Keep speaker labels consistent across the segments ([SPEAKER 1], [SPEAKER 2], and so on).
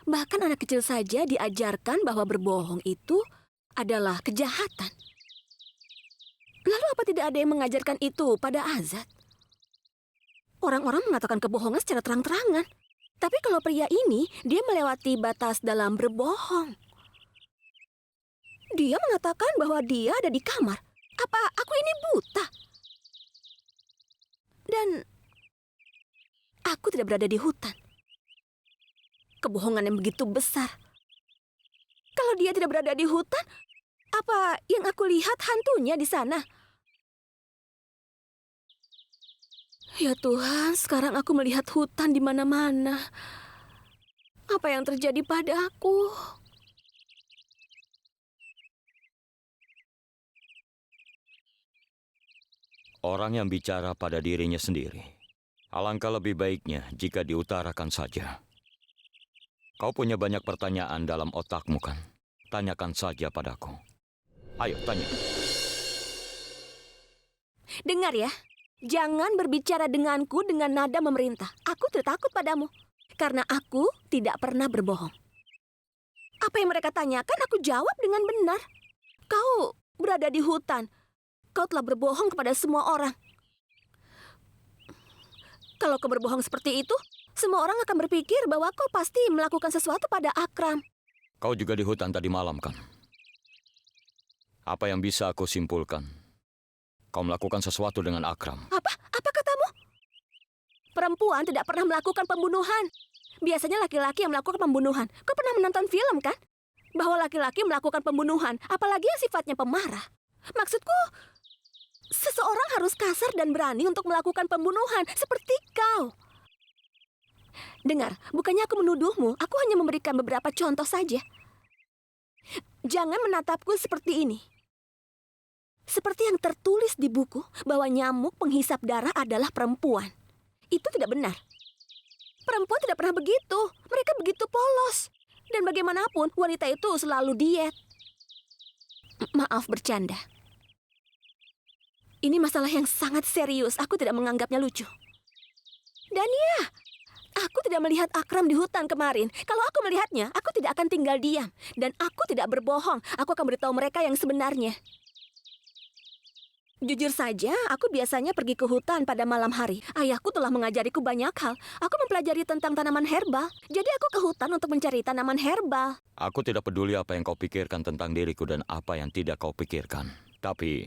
[SPEAKER 1] Bahkan anak kecil saja diajarkan bahwa berbohong itu adalah kejahatan. Lalu apa tidak ada yang mengajarkan itu pada Azad? Orang-orang mengatakan kebohongan secara terang-terangan. Tapi kalau pria ini, dia melewati batas dalam berbohong. Dia mengatakan bahwa dia ada di kamar. Apa aku ini buta? Dan aku tidak berada di hutan. Kebohongan yang begitu besar. Kalau dia tidak berada di hutan, apa yang aku lihat hantunya di sana? Ya Tuhan, sekarang aku melihat hutan di mana-mana. Apa yang terjadi padaku?
[SPEAKER 2] Orang yang bicara pada dirinya sendiri. Alangkah lebih baiknya jika diutarakan saja. Kau punya banyak pertanyaan dalam otakmu kan? Tanyakan saja padaku. Ayo, tanya.
[SPEAKER 1] Dengar ya, jangan berbicara denganku dengan nada memerintah. Aku tidak takut padamu, karena aku tidak pernah berbohong. Apa yang mereka tanyakan, aku jawab dengan benar. Kau berada di hutan. Kau telah berbohong kepada semua orang. Kalau kau berbohong seperti itu, semua orang akan berpikir bahwa kau pasti melakukan sesuatu pada Akram.
[SPEAKER 2] Kau juga di hutan tadi malam kan? Apa yang bisa aku simpulkan? Kau melakukan sesuatu dengan Akram.
[SPEAKER 1] Apa katamu? Perempuan tidak pernah melakukan pembunuhan. Biasanya laki-laki yang melakukan pembunuhan. Kau pernah menonton film kan? Bahwa laki-laki melakukan pembunuhan, apalagi yang sifatnya pemarah. Maksudku, seseorang harus kasar dan berani untuk melakukan pembunuhan, seperti kau. Dengar, bukannya aku menuduhmu, aku hanya memberikan beberapa contoh saja. Jangan menatapku seperti ini. Seperti yang tertulis di buku, bahwa nyamuk penghisap darah adalah perempuan. Itu tidak benar. Perempuan tidak pernah begitu. Mereka begitu polos. Dan bagaimanapun, wanita itu selalu diet. Maaf bercanda. Ini masalah yang sangat serius. Aku tidak menganggapnya lucu. Dan ya, aku tidak melihat Akram di hutan kemarin. Kalau aku melihatnya, aku tidak akan tinggal diam. Dan aku tidak berbohong. Aku akan beritahu mereka yang sebenarnya. Jujur saja, aku biasanya pergi ke hutan pada malam hari. Ayahku telah mengajariku banyak hal. Aku mempelajari tentang tanaman herbal. Jadi aku ke hutan untuk mencari tanaman herbal.
[SPEAKER 2] Aku tidak peduli apa yang kau pikirkan tentang diriku dan apa yang tidak kau pikirkan. Tapi,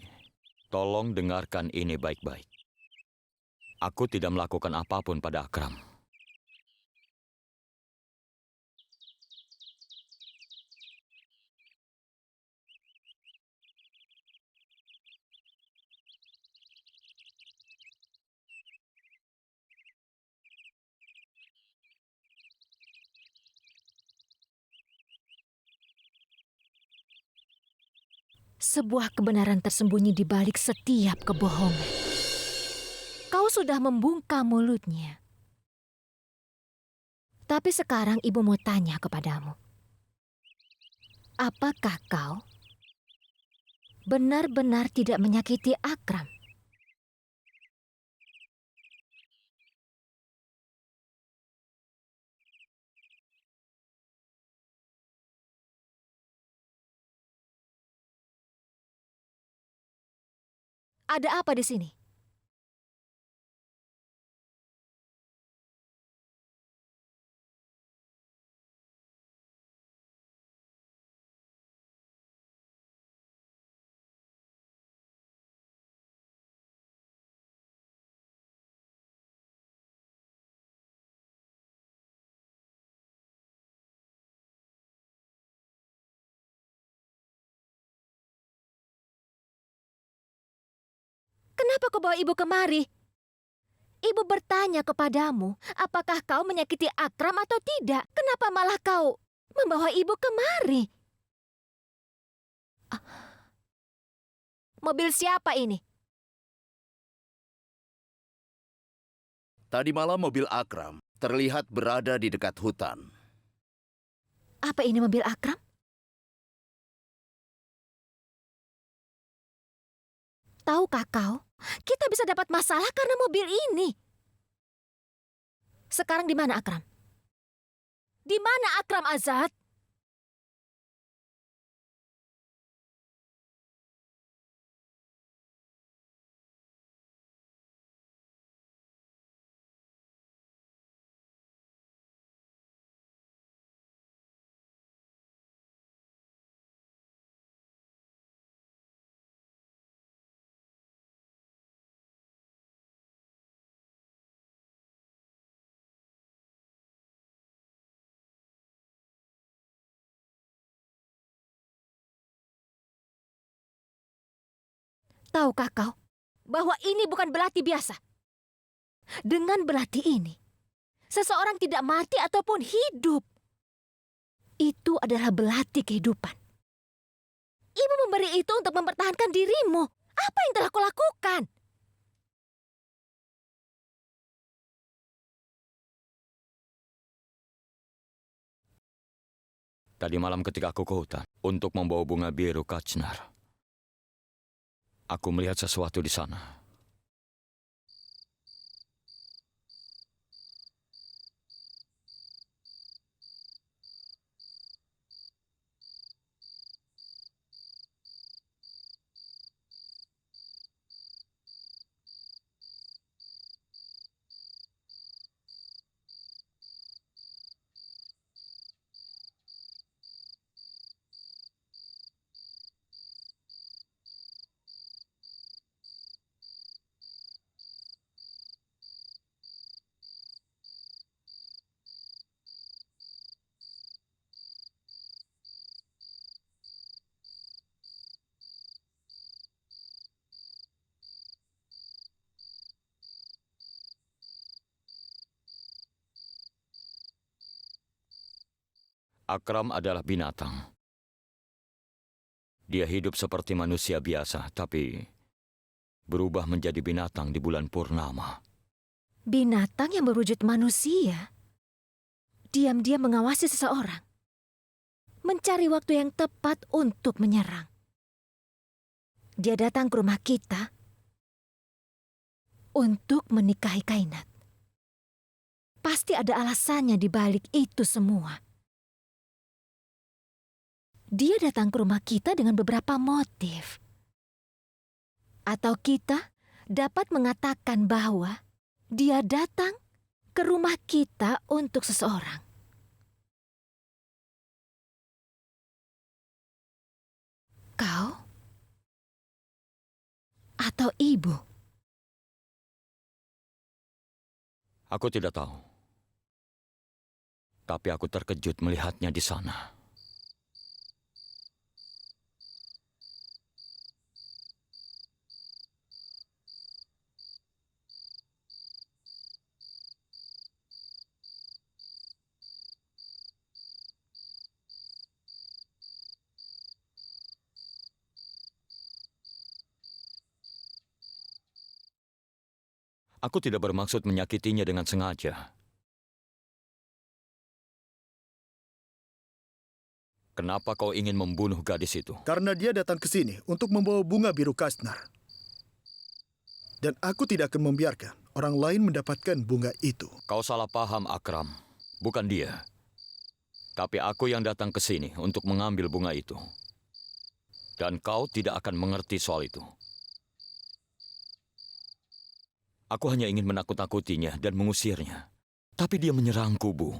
[SPEAKER 2] tolong dengarkan ini baik-baik. Aku tidak melakukan apapun pada Akram.
[SPEAKER 3] Sebuah kebenaran tersembunyi di balik setiap kebohongan. Kau sudah membuka mulutnya. Tapi sekarang ibu mau tanya kepadamu. Apakah kau benar-benar tidak menyakiti Akram? Ada apa di sini? Kenapa kau bawa ibu kemari? Ibu bertanya kepadamu, apakah kau menyakiti Akram atau tidak? Kenapa malah kau membawa ibu kemari? Ah, mobil siapa ini?
[SPEAKER 4] Tadi malam mobil Akram terlihat berada di dekat hutan.
[SPEAKER 3] Apa ini mobil Akram? Tahukah kau, kita bisa dapat masalah karena mobil ini. Sekarang di mana Akram? Di mana Akram Azad? Tahukah kau bahwa ini bukan belati biasa? Dengan belati ini, seseorang tidak mati ataupun hidup. Itu adalah belati kehidupan. Ibu memberi itu untuk mempertahankan dirimu. Apa yang telah kau lakukan?
[SPEAKER 2] Tadi malam ketika aku ke hutan untuk membawa bunga biru Kachnar, aku melihat sesuatu di sana. Akram adalah binatang. Dia hidup seperti manusia biasa, tapi berubah menjadi binatang di bulan purnama.
[SPEAKER 3] Binatang yang berwujud manusia. Diam-diam mengawasi seseorang. Mencari waktu yang tepat untuk menyerang. Dia datang ke rumah kita untuk menikahi Kainat. Pasti ada alasannya di balik itu semua. Dia datang ke rumah kita dengan beberapa motif. Atau kita dapat mengatakan bahwa dia datang ke rumah kita untuk seseorang. Kau? Atau ibu?
[SPEAKER 2] Aku tidak tahu. Tapi aku terkejut melihatnya di sana. Aku tidak bermaksud menyakitinya dengan sengaja. Kenapa kau ingin membunuh gadis itu?
[SPEAKER 5] Karena dia datang ke sini untuk membawa bunga biru Kashnar. Dan aku tidak akan membiarkan orang lain mendapatkan bunga itu.
[SPEAKER 2] Kau salah paham, Akram. Bukan dia. Tapi aku yang datang ke sini untuk mengambil bunga itu. Dan kau tidak akan mengerti soal itu. Aku hanya ingin menakut-nakutinya dan mengusirnya. Tapi dia menyerangku, Bu.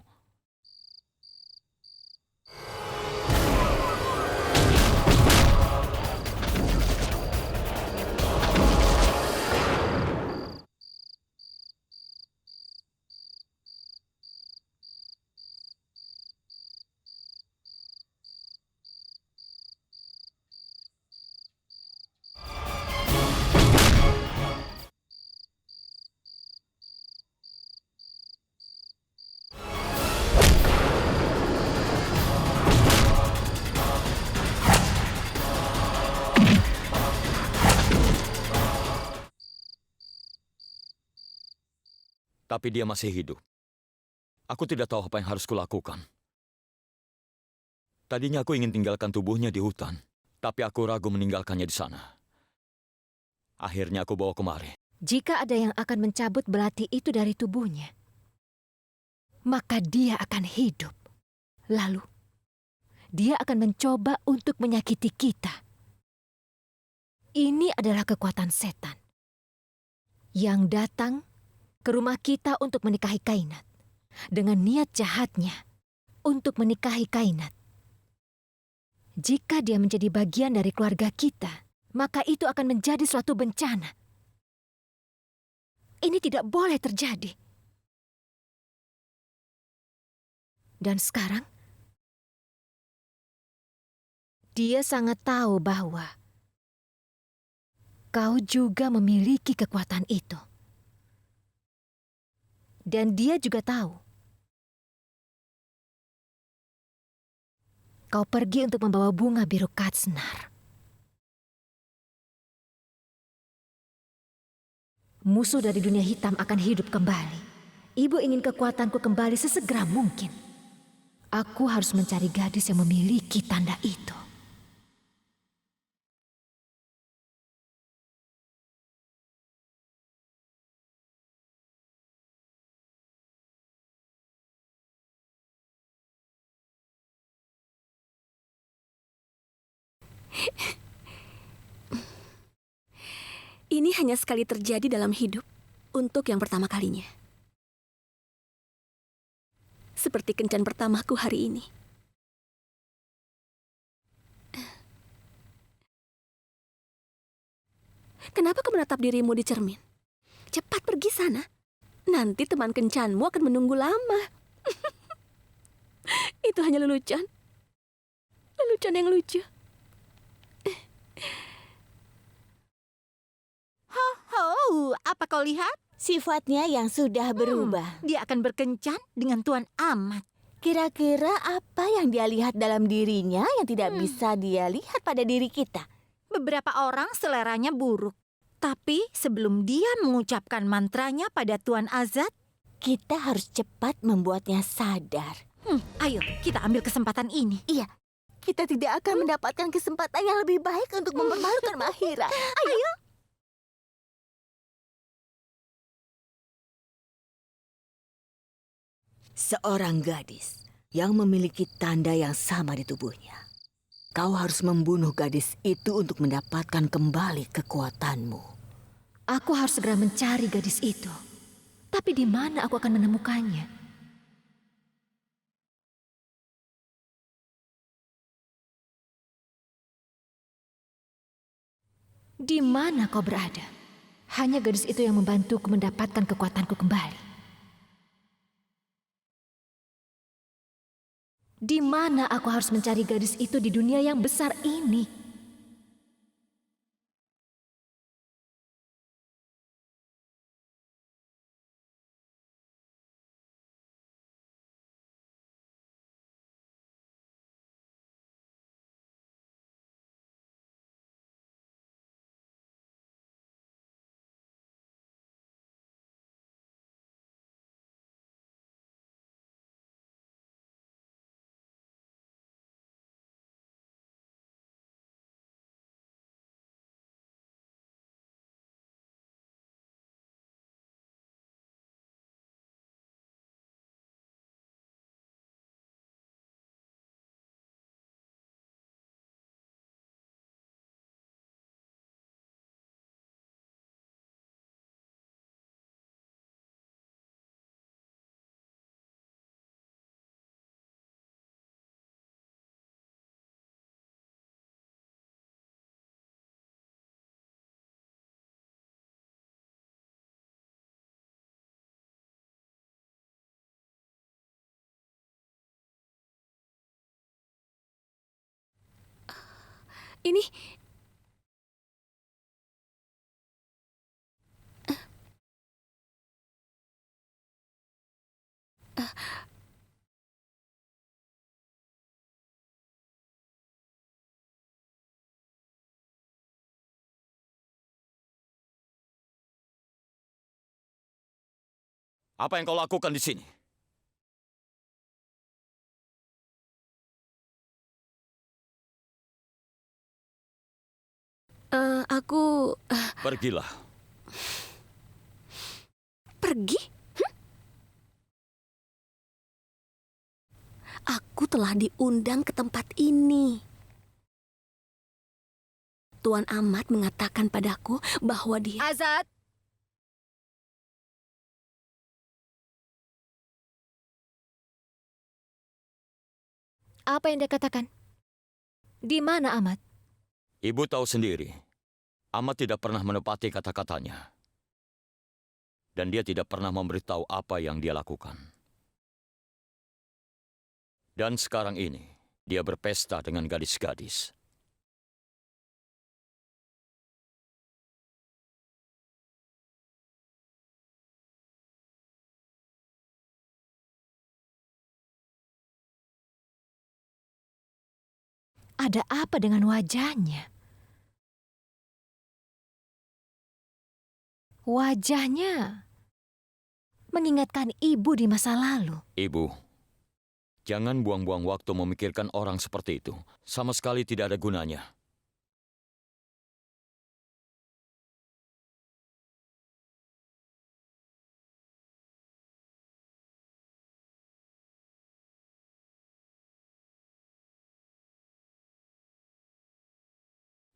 [SPEAKER 2] Tapi dia masih hidup. Aku tidak tahu apa yang harus kulakukan. Tadinya aku ingin tinggalkan tubuhnya di hutan, tapi aku ragu meninggalkannya di sana. Akhirnya aku bawa kemari.
[SPEAKER 3] Jika ada yang akan mencabut belati itu dari tubuhnya, maka dia akan hidup. Lalu, dia akan mencoba untuk menyakiti kita. Ini adalah kekuatan setan yang datang ke rumah kita untuk menikahi Kainat dengan niat jahatnya untuk menikahi Kainat. Jika dia menjadi bagian dari keluarga kita, maka itu akan menjadi suatu bencana. Ini tidak boleh terjadi. Dan sekarang, dia sangat tahu bahwa kau juga memiliki kekuatan itu. Dan dia juga tahu kau pergi untuk membawa bunga biru Katsnar. Musuh dari dunia hitam akan hidup kembali. Ibu ingin kekuatanku kembali sesegera mungkin. Aku harus mencari gadis yang memiliki tanda itu.
[SPEAKER 1] Ini hanya sekali terjadi dalam hidup untuk yang pertama kalinya. Seperti kencan pertamaku hari ini. Kenapa kau menatap dirimu di cermin? Cepat pergi sana. Nanti teman kencanmu akan menunggu lama. Itu hanya lelucon. Lelucon yang lucu.
[SPEAKER 6] Oh, apa kau lihat?
[SPEAKER 7] Sifatnya yang sudah berubah.
[SPEAKER 6] Dia akan berkencan dengan Tuan Amat.
[SPEAKER 7] Kira-kira apa yang dia lihat dalam dirinya yang tidak bisa dia lihat pada diri kita?
[SPEAKER 6] Beberapa orang seleranya buruk. Tapi sebelum dia mengucapkan mantranya pada Tuan Azad,
[SPEAKER 7] Kita harus cepat membuatnya sadar.
[SPEAKER 6] ayo kita ambil kesempatan ini.
[SPEAKER 7] Iya, kita tidak akan mendapatkan kesempatan yang lebih baik untuk mempermalukan Mahira. Ayo.
[SPEAKER 8] Seorang gadis yang memiliki tanda yang sama di tubuhnya. Kau harus membunuh gadis itu untuk mendapatkan kembali kekuatanmu.
[SPEAKER 3] Aku harus segera mencari gadis itu. Tapi di mana aku akan menemukannya? Di mana kau berada? Hanya gadis itu yang membantuku mendapatkan kekuatanku kembali. Di mana aku harus mencari gadis itu di dunia yang besar ini?
[SPEAKER 1] Ini...
[SPEAKER 2] Apa yang kau lakukan di sini?
[SPEAKER 1] Aku...
[SPEAKER 2] Pergilah.
[SPEAKER 1] pergi? Aku telah diundang ke tempat ini. Tuan Ahmad mengatakan padaku bahwa dia...
[SPEAKER 3] Azad! Apa yang dia katakan? Di mana Ahmad?
[SPEAKER 2] Ibu tahu sendiri, Ahmad tidak pernah menepati kata-katanya. Dan dia tidak pernah memberitahu apa yang dia lakukan. Dan sekarang ini, dia berpesta dengan gadis-gadis.
[SPEAKER 3] Ada apa dengan wajahnya? Wajahnya mengingatkan ibu di masa lalu.
[SPEAKER 2] Ibu, jangan buang-buang waktu memikirkan orang seperti itu. Sama sekali tidak ada gunanya.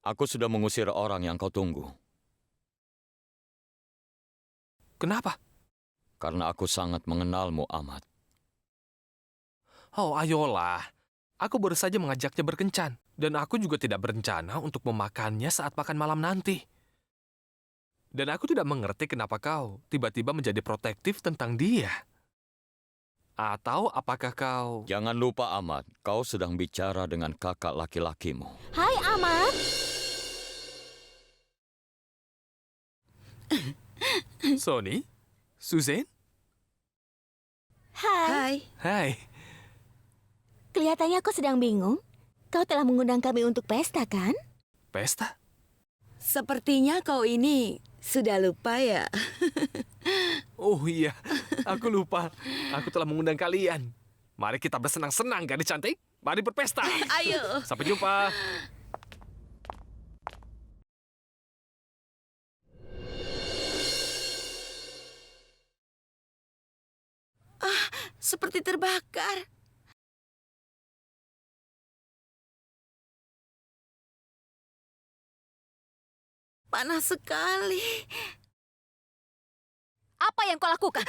[SPEAKER 2] Aku sudah mengusir orang yang kau tunggu.
[SPEAKER 9] Kenapa?
[SPEAKER 2] Karena aku sangat mengenalmu, Ahmad.
[SPEAKER 9] Oh, ayolah. Aku baru saja mengajaknya berkencan. Dan aku juga tidak berencana untuk memakannya saat makan malam nanti. Dan aku tidak mengerti kenapa kau tiba-tiba menjadi protektif tentang dia. Atau apakah kau...
[SPEAKER 2] Jangan lupa, Ahmad, kau sedang bicara dengan kakak laki-lakimu.
[SPEAKER 7] Hai, Ahmad.
[SPEAKER 9] Sony? Suzanne?
[SPEAKER 7] Hai.
[SPEAKER 9] Hai.
[SPEAKER 7] Kelihatannya aku sedang bingung. Kau telah mengundang kami untuk pesta, kan?
[SPEAKER 9] Pesta?
[SPEAKER 8] Sepertinya kau ini sudah lupa ya.
[SPEAKER 9] Oh iya, aku lupa. Aku telah mengundang kalian. Mari kita bersenang-senang, gadis cantik. Mari berpesta.
[SPEAKER 8] Ayo.
[SPEAKER 9] Sampai jumpa.
[SPEAKER 8] Seperti terbakar. Panas sekali.
[SPEAKER 3] Apa yang kau lakukan?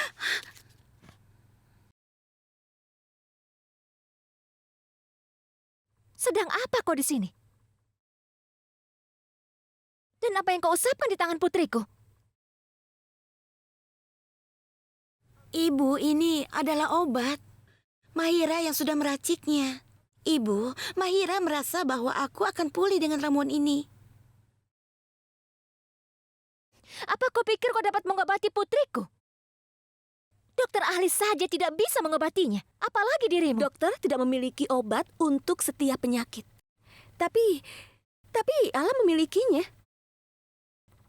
[SPEAKER 3] Sedang apa kau di sini? Dan apa yang kau usapkan di tangan putriku?
[SPEAKER 10] Ibu, ini adalah obat. Mahira yang sudah meraciknya. Ibu, Mahira merasa bahwa aku akan pulih dengan ramuan ini.
[SPEAKER 3] Apa kau pikir kau dapat mengobati putriku? Dokter ahli saja tidak bisa mengobatinya. Apalagi dirimu.
[SPEAKER 1] Dokter tidak memiliki obat untuk setiap penyakit. Tapi Allah memilikinya.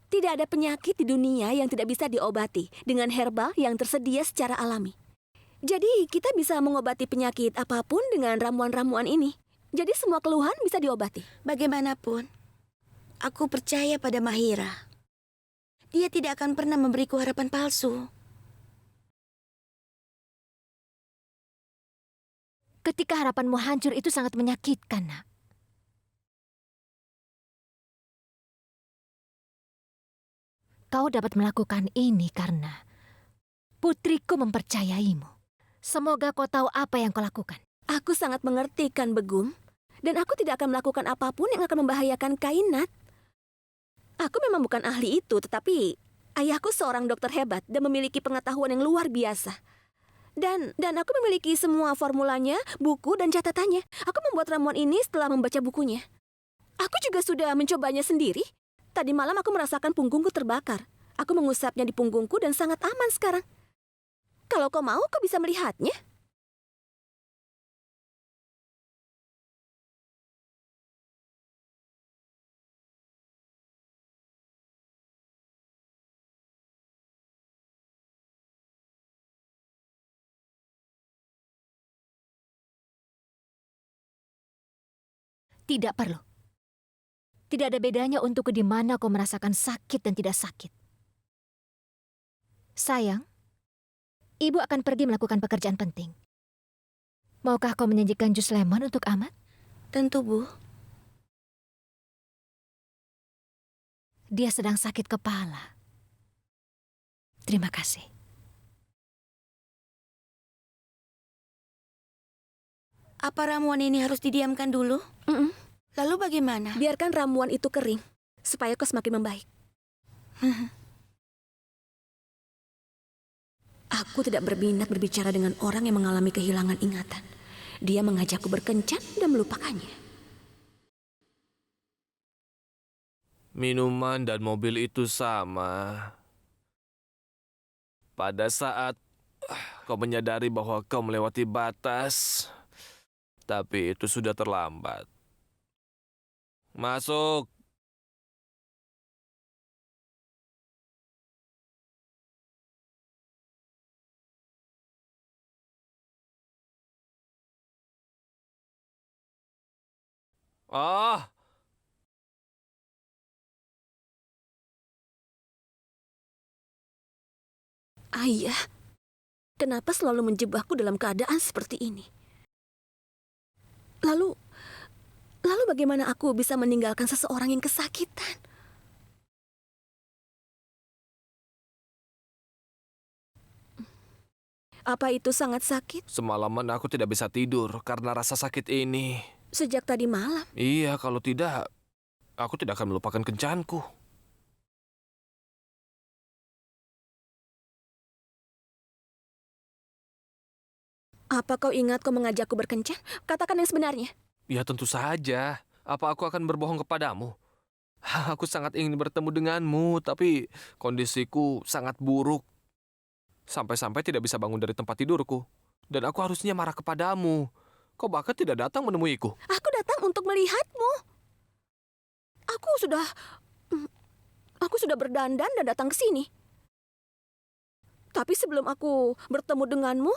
[SPEAKER 1] Tidak ada penyakit di dunia yang tidak bisa diobati dengan herbal yang tersedia secara alami. Jadi kita bisa mengobati penyakit apapun dengan ramuan-ramuan ini. Jadi semua keluhan bisa diobati.
[SPEAKER 10] Bagaimanapun, aku percaya pada Mahira. Dia tidak akan pernah memberiku harapan palsu.
[SPEAKER 3] Ketika harapanmu hancur itu sangat menyakitkan, nak. Kau dapat melakukan ini karena putriku mempercayaimu. Semoga kau tahu apa yang kau lakukan.
[SPEAKER 1] Aku sangat mengerti, Kan Begum. Dan aku tidak akan melakukan apapun yang akan membahayakan Kainat. Aku memang bukan ahli itu, tetapi ayahku seorang dokter hebat dan memiliki pengetahuan yang luar biasa. Dan aku memiliki semua formulanya, buku, dan catatannya. Aku membuat ramuan ini setelah membaca bukunya. Aku juga sudah mencobanya sendiri. Tadi malam aku merasakan punggungku terbakar. Aku mengusapnya di punggungku dan sangat aman sekarang. Kalau kau mau, kau bisa melihatnya.
[SPEAKER 3] Tidak perlu. Tidak ada bedanya untukku di mana kau merasakan sakit dan tidak sakit. Sayang, ibu akan pergi melakukan pekerjaan penting. Maukah kau menyajikan jus lemon untuk Ahmad?
[SPEAKER 10] Tentu, Bu.
[SPEAKER 3] Dia sedang sakit kepala. Terima kasih.
[SPEAKER 10] Apa ramuan ini harus didiamkan dulu?
[SPEAKER 1] Mm-mm.
[SPEAKER 10] Lalu bagaimana?
[SPEAKER 1] Biarkan ramuan itu kering, supaya kau semakin membaik. Aku tidak berminat berbicara dengan orang yang mengalami kehilangan ingatan. Dia mengajakku berkencan dan melupakannya.
[SPEAKER 9] Minuman dan mobil itu sama. Pada saat kau menyadari bahwa kau melewati batas, tapi itu sudah terlambat. Masuk. Oh,
[SPEAKER 1] Ayah, kenapa selalu menjebakku dalam keadaan seperti ini? Lalu bagaimana aku bisa meninggalkan seseorang yang kesakitan? Apa itu sangat sakit?
[SPEAKER 9] semalaman aku tidak bisa tidur karena rasa sakit ini.
[SPEAKER 1] Sejak tadi malam.
[SPEAKER 9] Iya, kalau tidak, aku tidak akan melupakan kencanku.
[SPEAKER 1] Apa kau ingat kau mengajakku berkencan? Katakan yang sebenarnya.
[SPEAKER 9] Ya tentu saja. Apa aku akan berbohong kepadamu? Aku sangat ingin bertemu denganmu, tapi kondisiku sangat buruk. Sampai-sampai tidak bisa bangun dari tempat tidurku. Dan aku harusnya marah kepadamu. Kau bahkan tidak datang menemuiku.
[SPEAKER 1] Aku datang untuk melihatmu. Aku sudah berdandan dan datang ke sini. Tapi sebelum aku bertemu denganmu,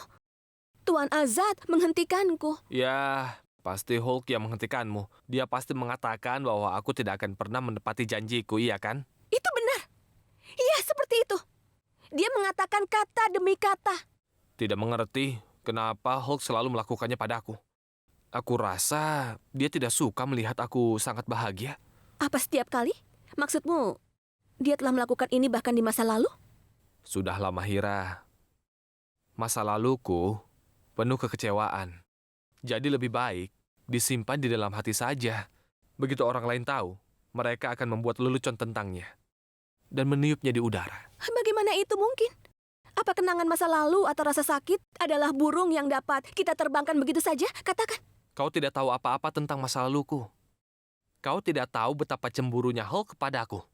[SPEAKER 1] Tuan Azad menghentikanku.
[SPEAKER 9] Ya, pasti Hulk yang menghentikanmu. Dia pasti mengatakan bahwa aku tidak akan pernah menepati janjiku, iya kan?
[SPEAKER 1] Itu benar. Iya, seperti itu. Dia mengatakan kata demi kata.
[SPEAKER 9] Tidak mengerti kenapa Hulk selalu melakukannya padaku. Aku rasa dia tidak suka melihat aku sangat bahagia.
[SPEAKER 1] Apa setiap kali? Maksudmu, dia telah melakukan ini bahkan di masa lalu?
[SPEAKER 9] Sudahlah Mahira. Masa laluku penuh kekecewaan. Jadi lebih baik disimpan di dalam hati saja. Begitu orang lain tahu, mereka akan membuat lelucon tentangnya dan meniupnya di udara.
[SPEAKER 1] Bagaimana itu mungkin? Apa kenangan masa lalu atau rasa sakit adalah burung yang dapat kita terbangkan begitu saja? Katakan.
[SPEAKER 9] Kau tidak tahu apa-apa tentang masa laluku. Kau tidak tahu betapa cemburunya Hulk kepadaku.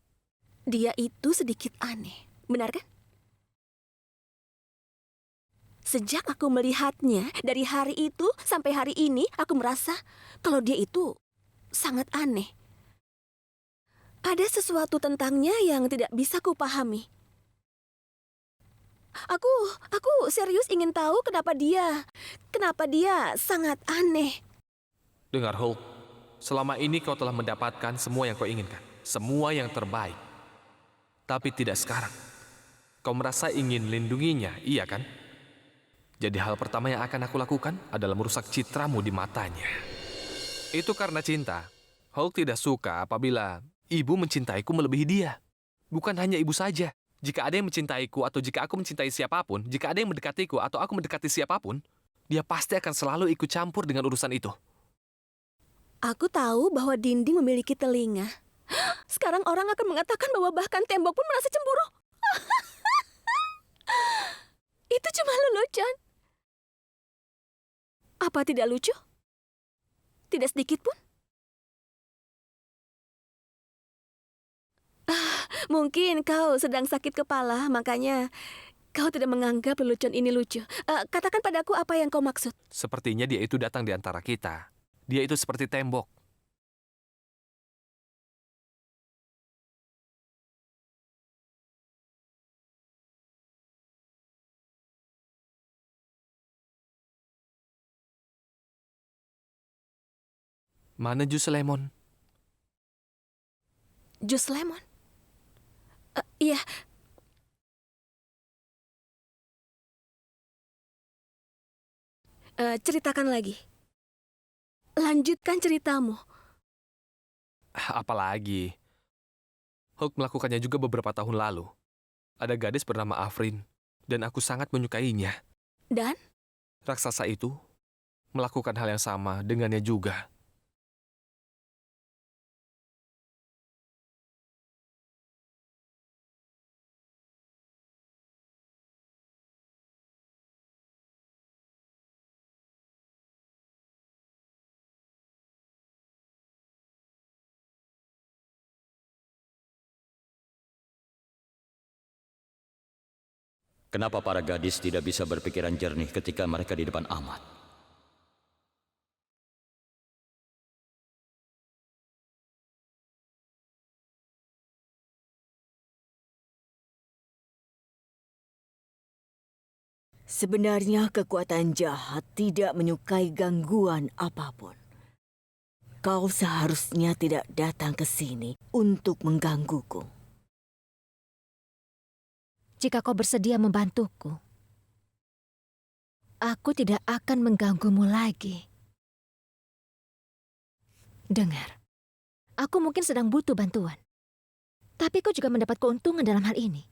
[SPEAKER 1] Dia itu sedikit aneh, benar kan? Sejak aku melihatnya, dari hari itu sampai hari ini, aku merasa kalau dia itu sangat aneh. Ada sesuatu tentangnya yang tidak bisa kupahami. Aku serius ingin tahu kenapa dia sangat aneh.
[SPEAKER 9] Dengar Hulk, selama ini kau telah mendapatkan semua yang kau inginkan. Semua yang terbaik. Tapi tidak sekarang. Kau merasa ingin lindunginya, iya kan? Jadi hal pertama yang akan aku lakukan adalah merusak citramu di matanya. Itu karena cinta. Hulk tidak suka apabila ibu mencintaiku melebihi dia. Bukan hanya ibu saja. Jika ada yang mencintaiku atau jika aku mencintai siapapun, jika ada yang mendekatiku atau aku mendekati siapapun, dia pasti akan selalu ikut campur dengan urusan itu.
[SPEAKER 1] Aku tahu bahwa dinding memiliki telinga. Sekarang orang akan mengatakan bahwa bahkan tembok pun merasa cemburu. Itu cuma lelucon. Apa tidak lucu? Tidak sedikit pun? Mungkin kau sedang sakit kepala, makanya kau tidak menganggap lelucon ini lucu. Katakan padaku apa yang kau maksud.
[SPEAKER 9] Sepertinya dia itu datang di antara kita. Dia itu seperti tembok. Mana jus lemon?
[SPEAKER 1] Jus lemon? Iya. Ceritakan lagi. Lanjutkan ceritamu.
[SPEAKER 9] Apalagi, Hulk melakukannya juga beberapa tahun lalu. Ada gadis bernama Afrin, dan aku sangat menyukainya.
[SPEAKER 1] Dan?
[SPEAKER 9] Raksasa itu melakukan hal yang sama dengannya juga.
[SPEAKER 2] Kenapa para gadis tidak bisa berpikiran jernih ketika mereka di depan Ahmad?
[SPEAKER 8] Sebenarnya kekuatan jahat tidak menyukai gangguan apapun. Kau seharusnya tidak datang ke sini untuk menggangguku.
[SPEAKER 3] Jika kau bersedia membantuku, aku tidak akan mengganggumu lagi. Dengar, aku mungkin sedang butuh bantuan. Tapi kau juga mendapat keuntungan dalam hal ini.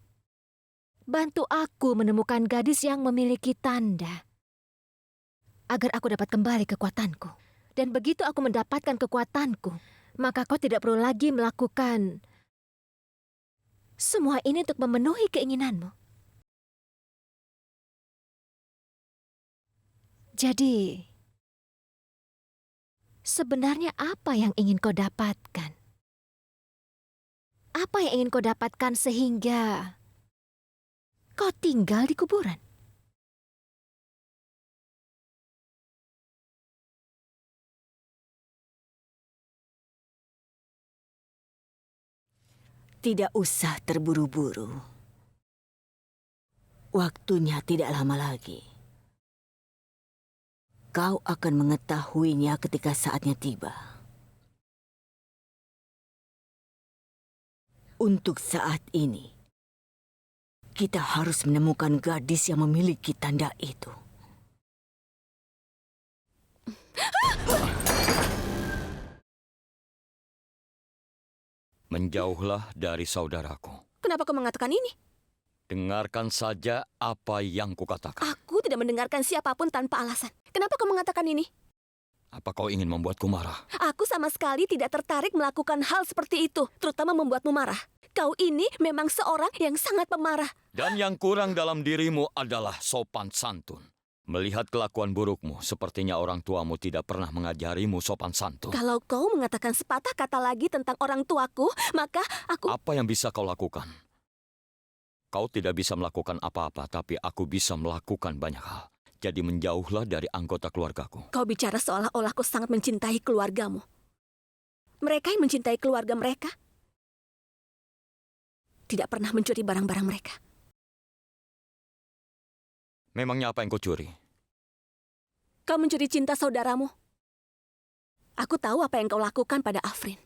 [SPEAKER 3] Bantu aku menemukan gadis yang memiliki tanda, agar aku dapat kembali kekuatanku. Dan begitu aku mendapatkan kekuatanku, maka kau tidak perlu lagi melakukan semua ini untuk memenuhi keinginanmu. Jadi, sebenarnya apa yang ingin kau dapatkan? Apa yang ingin kau dapatkan sehingga kau tinggal di kuburan?
[SPEAKER 8] Tidak usah terburu-buru. Waktunya tidak lama lagi. Kau akan mengetahuinya ketika saatnya tiba. Untuk saat ini, kita harus menemukan gadis yang memiliki tanda itu.
[SPEAKER 2] Menjauhlah dari saudaraku.
[SPEAKER 1] Kenapa kau mengatakan ini?
[SPEAKER 2] Dengarkan saja apa yang kukatakan.
[SPEAKER 1] Aku tidak mendengarkan siapapun tanpa alasan. Kenapa kau mengatakan ini?
[SPEAKER 2] Apa kau ingin membuatku marah?
[SPEAKER 1] Aku sama sekali tidak tertarik melakukan hal seperti itu, terutama membuatmu marah. Kau ini memang seorang yang sangat pemarah.
[SPEAKER 2] Dan yang kurang dalam dirimu adalah sopan santun. Melihat kelakuan burukmu, sepertinya orang tuamu tidak pernah mengajarimu sopan santun.
[SPEAKER 1] Kalau kau mengatakan sepatah kata lagi tentang orang tuaku, maka aku...
[SPEAKER 2] Apa yang bisa kau lakukan? Kau tidak bisa melakukan apa-apa, tapi aku bisa melakukan banyak hal. Jadi menjauhlah dari anggota keluargaku.
[SPEAKER 1] Kau bicara seolah-olah kau sangat mencintai keluargamu. Mereka yang mencintai keluarga mereka tidak pernah mencuri barang-barang mereka.
[SPEAKER 2] Memangnya apa yang kau curi?
[SPEAKER 1] Kau mencuri cinta saudaramu. Aku tahu apa yang kau lakukan pada Afrin.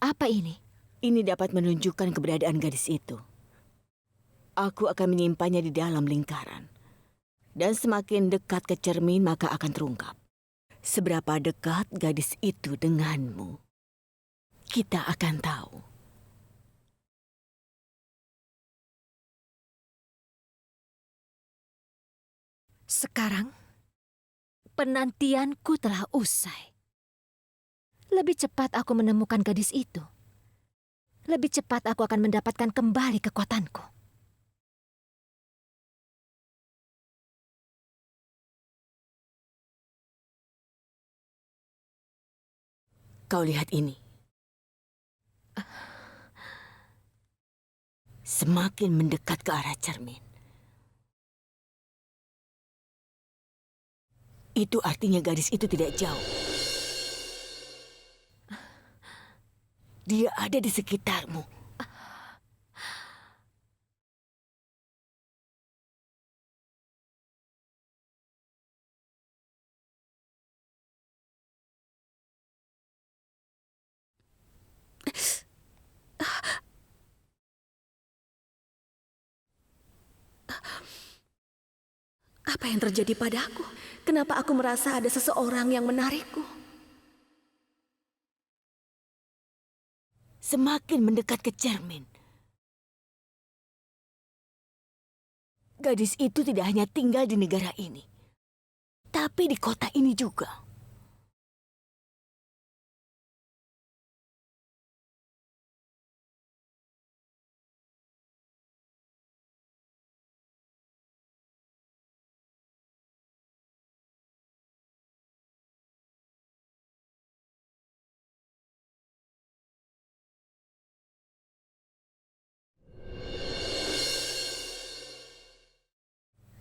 [SPEAKER 3] Apa ini?
[SPEAKER 8] Ini dapat menunjukkan keberadaan gadis itu. Aku akan menyimpannya di dalam lingkaran. Dan semakin dekat ke cermin maka akan terungkap. Seberapa dekat gadis itu denganmu, kita akan tahu.
[SPEAKER 3] Sekarang, penantianku telah usai. Lebih cepat aku menemukan gadis itu. Lebih cepat aku akan mendapatkan kembali kekuatanku.
[SPEAKER 8] Kau lihat ini. Semakin mendekat ke arah cermin. Itu artinya gadis itu tidak jauh. Dia ada di sekitarmu.
[SPEAKER 1] Apa yang terjadi padaku? Kenapa aku merasa ada seseorang yang menarikku?
[SPEAKER 8] Semakin mendekat ke cermin. Gadis itu tidak hanya tinggal di negara ini, tapi di kota ini juga.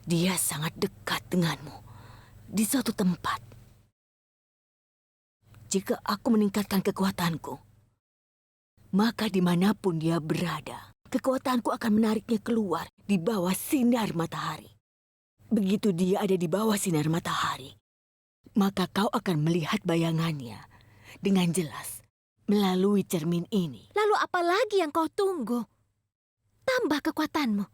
[SPEAKER 8] Dia sangat dekat denganmu di suatu tempat. Jika aku meningkatkan kekuatanku, maka dimanapun dia berada, kekuatanku akan menariknya keluar di bawah sinar matahari. Begitu dia ada di bawah sinar matahari, maka kau akan melihat bayangannya dengan jelas melalui cermin ini.
[SPEAKER 3] Lalu apa lagi yang kau tunggu? Tambah kekuatanmu.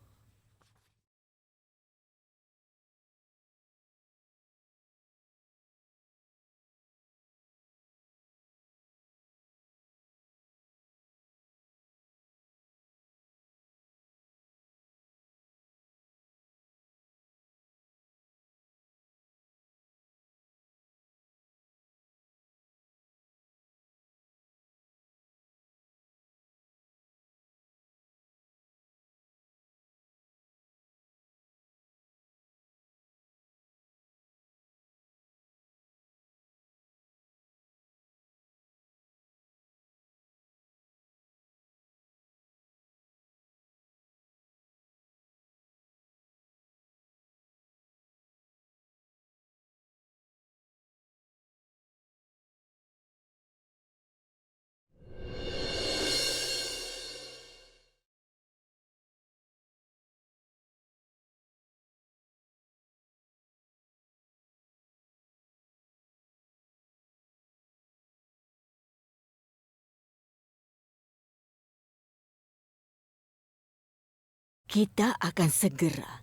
[SPEAKER 8] Kita akan segera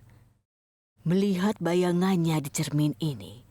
[SPEAKER 8] melihat bayangannya di cermin ini.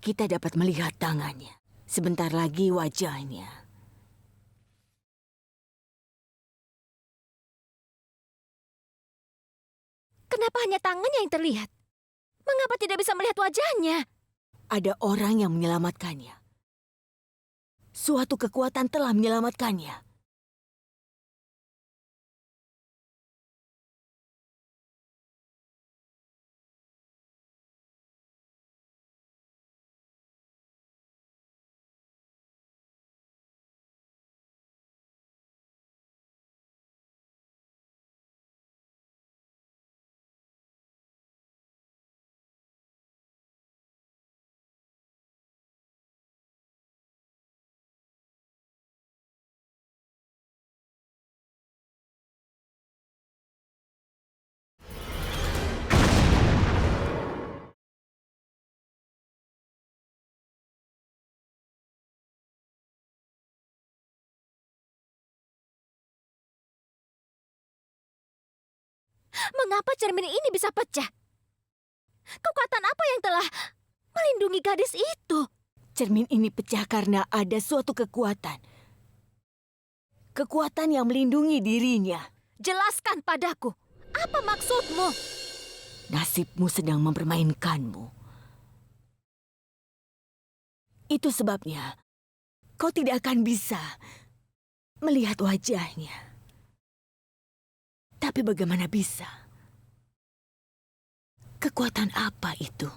[SPEAKER 8] Kita dapat melihat tangannya. Sebentar lagi wajahnya.
[SPEAKER 3] Kenapa hanya tangannya yang terlihat? Mengapa tidak bisa melihat wajahnya?
[SPEAKER 8] Ada orang yang menyelamatkannya. Suatu kekuatan telah menyelamatkannya.
[SPEAKER 3] Mengapa cermin ini bisa pecah? Kekuatan apa yang telah melindungi gadis itu?
[SPEAKER 8] Cermin ini pecah karena ada suatu kekuatan. Kekuatan yang melindungi dirinya.
[SPEAKER 3] Jelaskan padaku, apa maksudmu?
[SPEAKER 8] Nasibmu sedang mempermainkanmu. Itu sebabnya kau tidak akan bisa melihat wajahnya. Tapi bagaimana bisa? Kekuatan apa itu?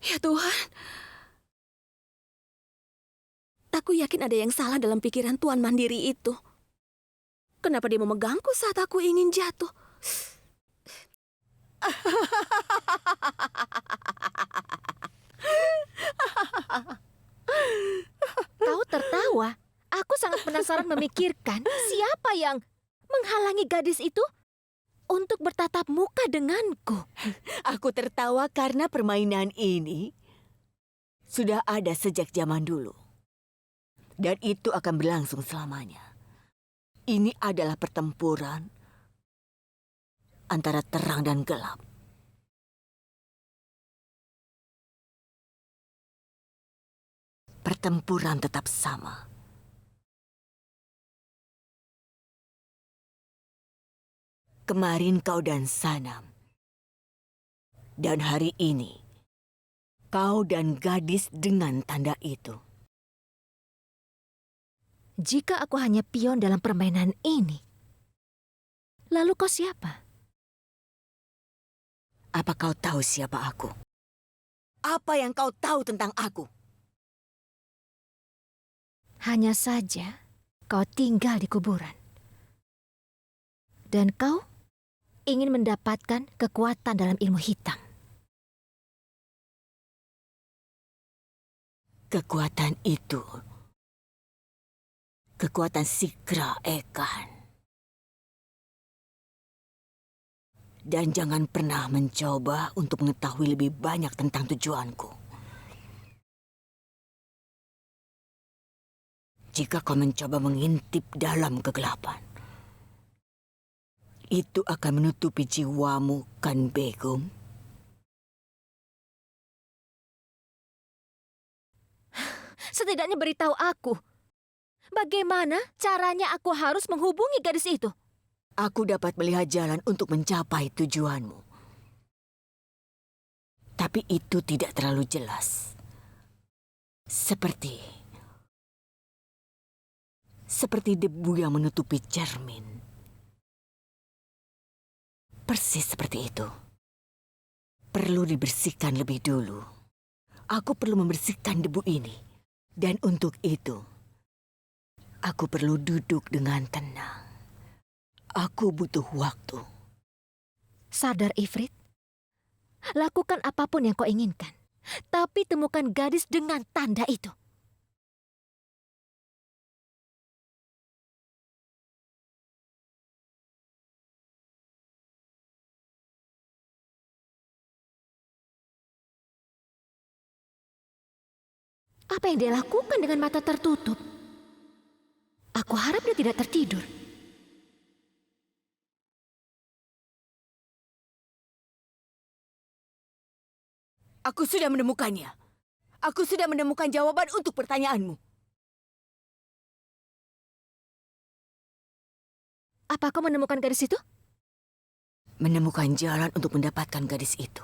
[SPEAKER 1] Ya Tuhan. Aku yakin ada yang salah dalam pikiran Tuan Mandiri itu. Kenapa dia memegangku saat aku ingin jatuh?
[SPEAKER 3] Kau tertawa. Aku sangat penasaran memikirkan siapa yang menghalangi gadis itu untuk bertatap muka denganku.
[SPEAKER 8] Aku tertawa karena permainan ini sudah ada sejak zaman dulu. Dan itu akan berlangsung selamanya. Ini adalah pertempuran antara terang dan gelap. Pertempuran tetap sama. Kemarin kau dan Sanam. Dan hari ini, kau dan gadis dengan tanda itu.
[SPEAKER 3] Jika aku hanya pion dalam permainan ini, lalu kau siapa?
[SPEAKER 8] Apa kau tahu siapa aku? Apa yang kau tahu tentang aku?
[SPEAKER 3] Hanya saja kau tinggal di kuburan. Dan kau ingin mendapatkan kekuatan dalam ilmu hitam.
[SPEAKER 8] Kekuatan itu, kekuatan Sikra Ekan. Dan jangan pernah mencoba untuk mengetahui lebih banyak tentang tujuanku. Jika kau mencoba mengintip dalam kegelapan, itu akan menutupi jiwamu, kan Begum?
[SPEAKER 3] Setidaknya beritahu aku, bagaimana caranya aku harus menghubungi gadis itu?
[SPEAKER 8] Aku dapat melihat jalan untuk mencapai tujuanmu. Tapi itu tidak terlalu jelas. seperti debu yang menutupi cermin. Persis seperti itu. Perlu dibersihkan lebih dulu. Aku perlu membersihkan debu ini. Dan untuk itu, aku perlu duduk dengan tenang. Aku butuh waktu.
[SPEAKER 3] Sadar, Ifrit. Lakukan apapun yang kau inginkan. Tapi temukan gadis dengan tanda itu. Apa yang dia lakukan dengan mata tertutup? Aku harap dia tidak tertidur.
[SPEAKER 8] Aku sudah menemukannya. Aku sudah menemukan jawaban untuk pertanyaanmu.
[SPEAKER 3] Apa kau menemukan gadis itu?
[SPEAKER 8] Menemukan jalan untuk mendapatkan gadis itu.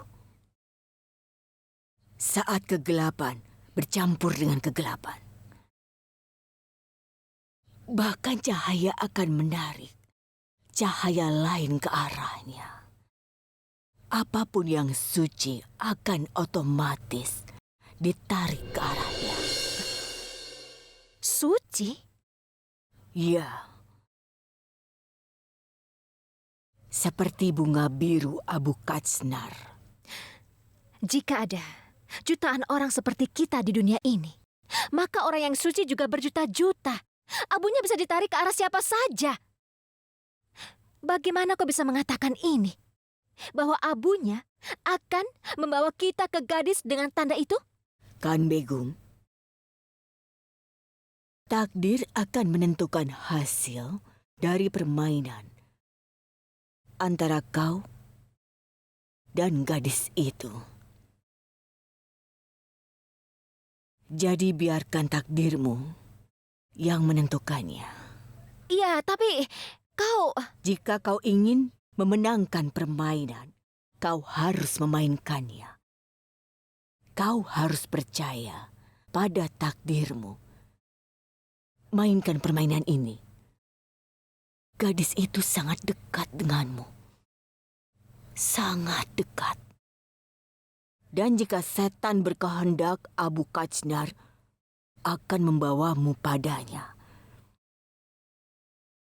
[SPEAKER 8] Saat kegelapan bercampur dengan kegelapan. Bahkan cahaya akan menarik cahaya lain ke arahnya. Apapun yang suci akan otomatis ditarik ke arahnya.
[SPEAKER 3] Suci?
[SPEAKER 8] Ya. Seperti bunga biru Abu Kajsnar.
[SPEAKER 3] Jika ada jutaan orang seperti kita di dunia ini, maka orang yang suci juga berjuta-juta. Abunya bisa ditarik ke arah siapa saja. Bagaimana kau bisa mengatakan ini? Bahwa abunya akan membawa kita ke gadis dengan tanda itu?
[SPEAKER 8] Kan Begum, takdir akan menentukan hasil dari permainan antara kau dan gadis itu. Jadi biarkan takdirmu yang menentukannya.
[SPEAKER 3] Iya, tapi kau...
[SPEAKER 8] Jika kau ingin memenangkan permainan, kau harus memainkannya. Kau harus percaya pada takdirmu. Mainkan permainan ini. Gadis itu sangat dekat denganmu. Sangat dekat. Dan jika setan berkehendak, Abu Kajsnar akan membawamu padanya.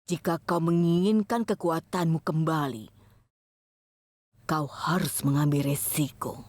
[SPEAKER 8] Jika kau menginginkan kekuatanmu kembali, kau harus mengambil resiko.